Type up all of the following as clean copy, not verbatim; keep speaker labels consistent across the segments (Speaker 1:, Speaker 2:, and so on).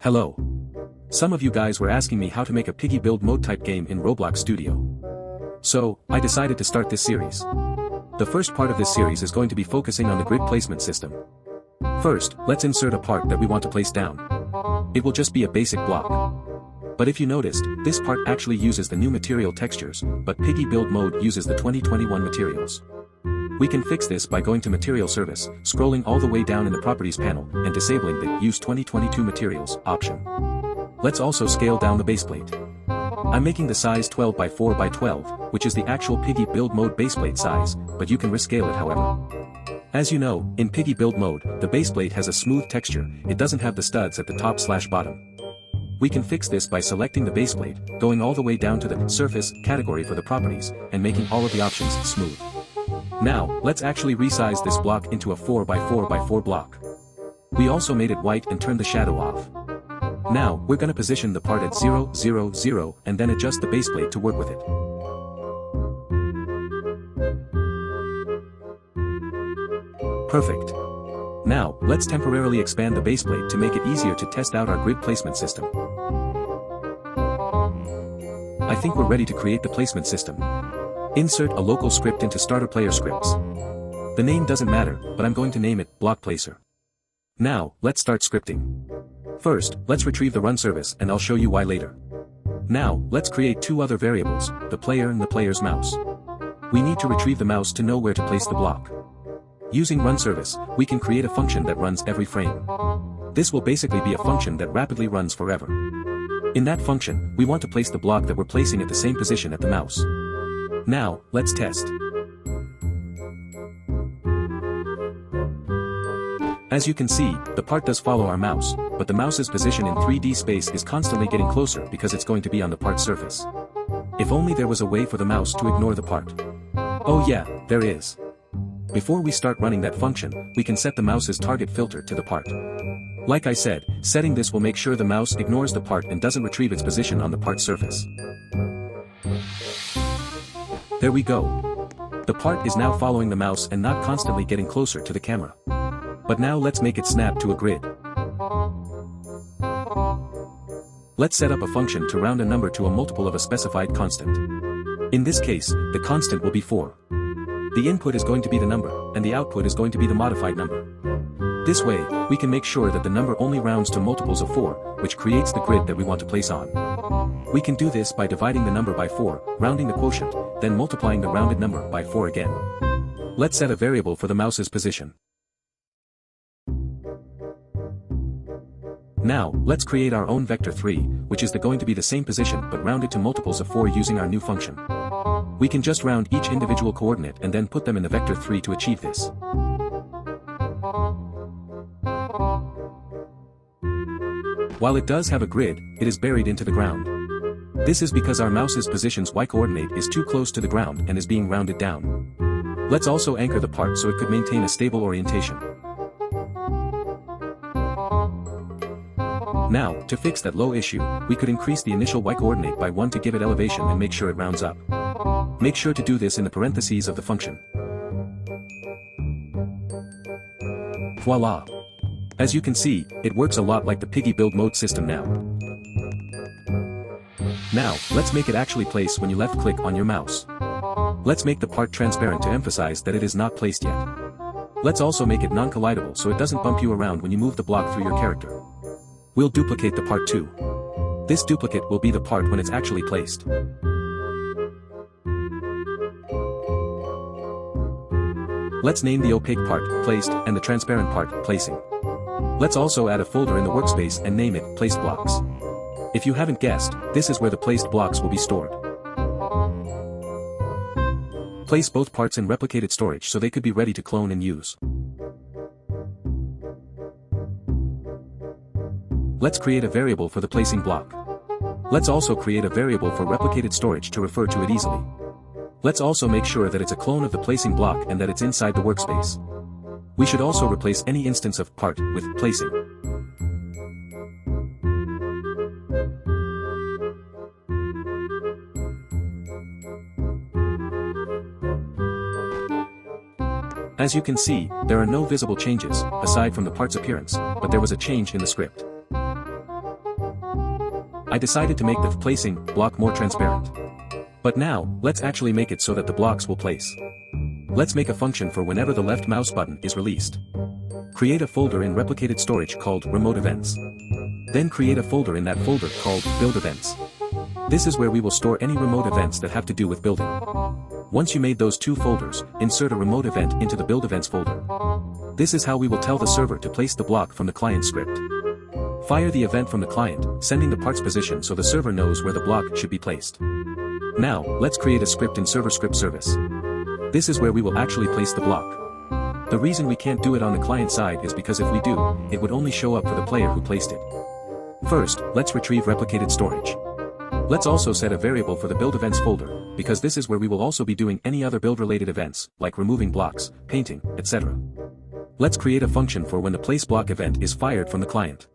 Speaker 1: Hello. Some of you guys were asking me how to make a Piggy build mode type game in Roblox Studio. So, I decided to start this series. The first part of this series is going to be focusing on the grid placement system. First, let's insert a part that we want to place down. It will just be a basic block. But if you noticed, this part actually uses the new material textures, but Piggy build mode uses the 2021 materials. We can fix this by going to Material Service, scrolling all the way down in the Properties panel, and disabling the Use 2022 Materials option. Let's also scale down the baseplate. I'm making the size 12 by 4 by 12, which is the actual Piggy build mode baseplate size, but you can rescale it however. As you know, in Piggy build mode, the baseplate has a smooth texture, it doesn't have the studs at the top/bottom. We can fix this by selecting the baseplate, going all the way down to the Surface category for the properties, and making all of the options smooth. Now, let's actually resize this block into a 4 by 4 by 4 block. We also made it white and turned the shadow off. Now, we're gonna position the part at 0, 0, 0, and then adjust the baseplate to work with it. Perfect. Now, let's temporarily expand the baseplate to make it easier to test out our grid placement system. I think we're ready to create the placement system. Insert a local script into starter player scripts. The name doesn't matter, but I'm going to name it Block Placer. Now, let's start scripting. First, let's retrieve the run service and I'll show you why later. Now, let's create two other variables, the player and the player's mouse. We need to retrieve the mouse to know where to place the block. Using run service, we can create a function that runs every frame. This will basically be a function that rapidly runs forever. In that function, we want to place the block that we're placing at the same position at the mouse. Now, let's test. As you can see, the part does follow our mouse, but the mouse's position in 3D space is constantly getting closer because it's going to be on the part surface. If only there was a way for the mouse to ignore the part. Oh yeah, there is. Before we start running that function, we can set the mouse's target filter to the part. Like I said, setting this will make sure the mouse ignores the part and doesn't retrieve its position on the part surface. There we go. The part is now following the mouse and not constantly getting closer to the camera. But now let's make it snap to a grid. Let's set up a function to round a number to a multiple of a specified constant. In this case, the constant will be 4. The input is going to be the number, and the output is going to be the modified number. This way, we can make sure that the number only rounds to multiples of 4, which creates the grid that we want to place on. We can do this by dividing the number by 4, rounding the quotient, then multiplying the rounded number by 4 again. Let's set a variable for the mouse's position. Now, let's create our own vector 3, which is going to be the same position but rounded to multiples of 4 using our new function. We can just round each individual coordinate and then put them in the vector 3 to achieve this. While it does have a grid, it is buried into the ground. This is because our mouse's position's y-coordinate is too close to the ground and is being rounded down. Let's also anchor the part so it could maintain a stable orientation. Now, to fix that low issue, we could increase the initial y-coordinate by 1 to give it elevation and make sure it rounds up. Make sure to do this in the parentheses of the function. Voila! As you can see, it works a lot like the Piggy build mode system now. Now, let's make it actually place when you left-click on your mouse. Let's make the part transparent to emphasize that it is not placed yet. Let's also make it non-collidable so it doesn't bump you around when you move the block through your character. We'll duplicate the part too. This duplicate will be the part when it's actually placed. Let's name the opaque part, Placed, and the transparent part, Placing. Let's also add a folder in the workspace and name it, Placed Blocks. If you haven't guessed, this is where the placed blocks will be stored. Place both parts in replicated storage so they could be ready to clone and use. Let's create a variable for the placing block. Let's also create a variable for replicated storage to refer to it easily. Let's also make sure that it's a clone of the placing block and that it's inside the workspace. We should also replace any instance of part with placing. As you can see, there are no visible changes, aside from the part's appearance, but there was a change in the script. I decided to make the placing block more transparent. But now, let's actually make it so that the blocks will place. Let's make a function for whenever the left mouse button is released. Create a folder in replicated storage called RemoteEvents. Then create a folder in that folder called Build Events. This is where we will store any remote events that have to do with building. Once you made those two folders, insert a remote event into the Build Events folder. This is how we will tell the server to place the block from the client script. Fire the event from the client, sending the part's position so the server knows where the block should be placed. Now, let's create a script in server script service. This is where we will actually place the block. The reason we can't do it on the client side is because if we do, it would only show up for the player who placed it. First, let's retrieve replicated storage. Let's also set a variable for the build events folder, because this is where we will also be doing any other build-related events, like removing blocks, painting, etc. Let's create a function for when the place block event is fired from the client.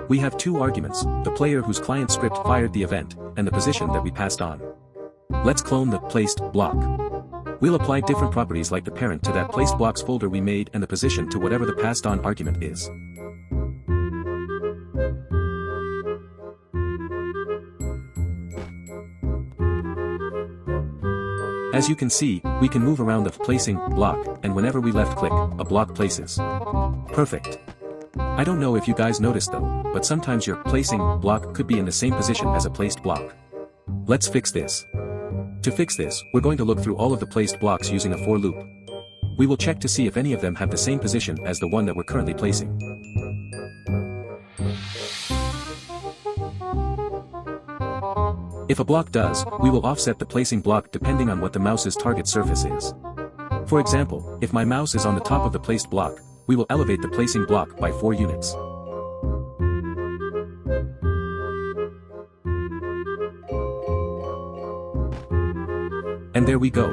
Speaker 1: We have two arguments, the player whose client script fired the event, and the position that we passed on. Let's clone the placed block. We'll apply different properties like the parent to that placed blocks folder we made and the position to whatever the passed on argument is. As you can see, we can move around the placing block, and whenever we left click, a block places. Perfect. I don't know if you guys noticed though, but sometimes your placing block could be in the same position as a placed block. Let's fix this. To fix this, we're going to look through all of the placed blocks using a for loop. We will check to see if any of them have the same position as the one that we're currently placing. If a block does, we will offset the placing block depending on what the mouse's target surface is. For example, if my mouse is on the top of the placed block, we will elevate the placing block by 4 units. And there we go.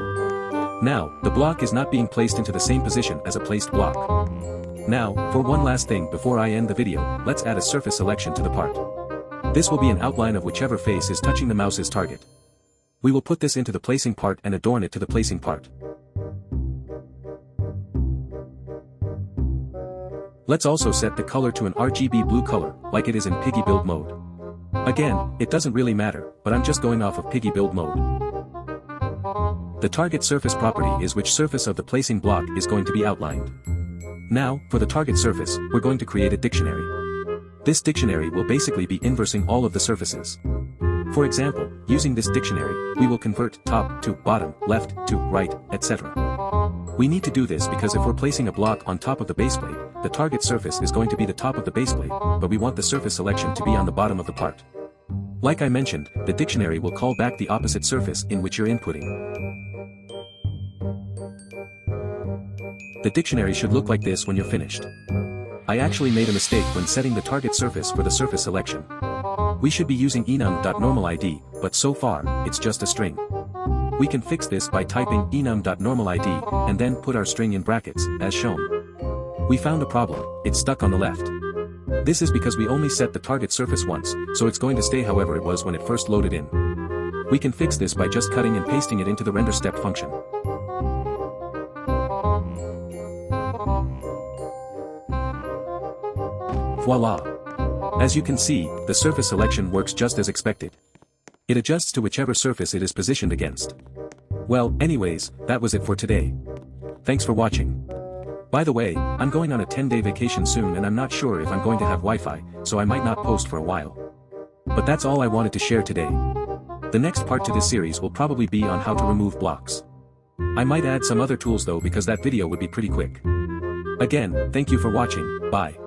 Speaker 1: Now, the block is not being placed into the same position as a placed block. Now, for one last thing before I end the video, let's add a surface selection to the part. This will be an outline of whichever face is touching the mouse's target. We will put this into the placing part and adorn it to the placing part. Let's also set the color to an RGB blue color, like it is in Piggy build mode. Again, it doesn't really matter, but I'm just going off of Piggy build mode. The target surface property is which surface of the placing block is going to be outlined. Now, for the target surface, we're going to create a dictionary. This dictionary will basically be inversing all of the surfaces. For example, using this dictionary, we will convert top to bottom, left to right, etc. We need to do this because if we're placing a block on top of the base plate, the target surface is going to be the top of the base plate, but we want the surface selection to be on the bottom of the part. Like I mentioned, the dictionary will call back the opposite surface in which you're inputting. The dictionary should look like this when you're finished. I actually made a mistake when setting the target surface for the surface selection. We should be using enum.normalid, but so far, it's just a string. We can fix this by typing enum.normalid, and then put our string in brackets, as shown. We found a problem, it's stuck on the left. This is because we only set the target surface once, so it's going to stay however it was when it first loaded in. We can fix this by just cutting and pasting it into the render step function. Voila! As you can see, the surface selection works just as expected. It adjusts to whichever surface it is positioned against. Well, anyways, that was it for today. Thanks for watching. By the way, I'm going on a 10-day vacation soon and I'm not sure if I'm going to have Wi-Fi, so I might not post for a while. But that's all I wanted to share today. The next part to this series will probably be on how to remove blocks. I might add some other tools though because that video would be pretty quick. Again, thank you for watching, bye.